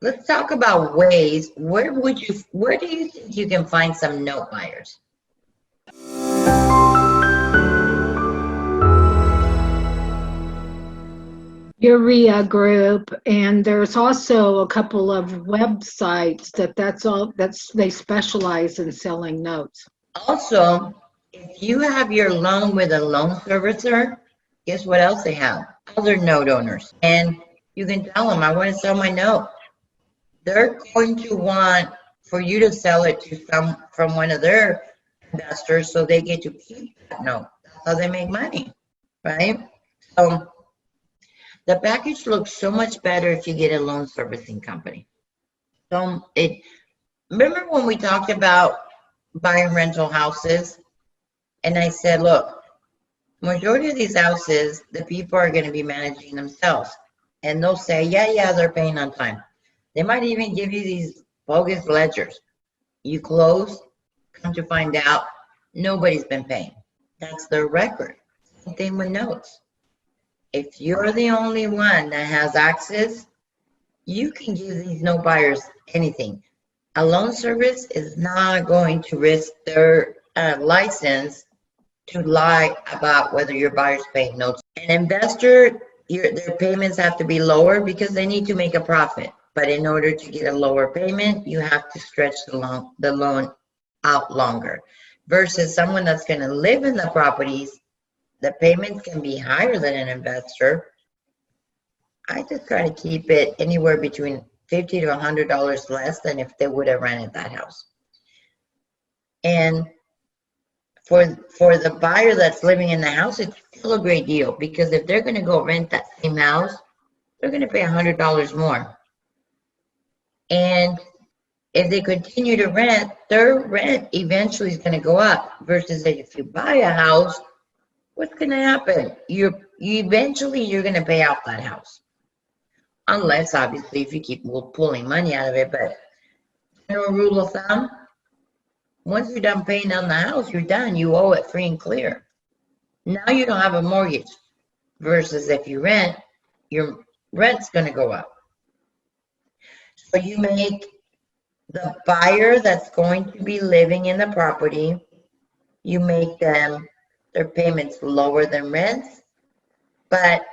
let's talk about ways. Where do you think you can find some note buyers? Urea Group, and there's also a couple of websites they specialize in selling notes. Also, if you have your loan with a loan servicer, guess what else they have? Other note owners. And you can tell them, I want to sell my note. They're going to want for you to sell it to from one of their investors so they get to keep that note. That's how they make money, right? So the package looks so much better if you get a loan servicing company. So remember when we talked about buying rental houses? And I said, look, majority of these houses, the people are going to be managing themselves. And they'll say, yeah, they're paying on time. They might even give you these bogus ledgers. You close, come to find out, nobody's been paying. That's their record. Same thing with notes. If you're the only one that has access, you can give these note buyers anything. A loan service is not going to risk their license to lie about whether your buyer's paying notes. An investor, their payments have to be lower because they need to make a profit. But in order to get a lower payment, you have to stretch the loan out longer. Versus someone that's going to live in the properties, the payments can be higher than an investor. I just try to keep it anywhere between $50 to $100 less than if they would have rented that house. And for the buyer that's living in the house, it's still a great deal because if they're going to go rent that same house, they're going to pay $100 more. And if they continue to rent, their rent eventually is going to go up. Versus if you buy a house, what's going to happen? Eventually you're going to pay off that house, unless obviously if you keep pulling money out of it. But general rule of thumb: once you're done paying on the house, you're done. You owe it free and clear. Now you don't have a mortgage. Versus if you rent, your rent's going to go up. So you make the buyer that's going to be living in the property, you make their payments lower than rents, but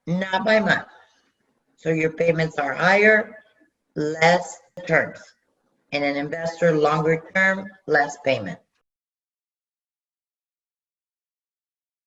not by much. So your payments are higher, less terms. And an investor, longer term, less payment.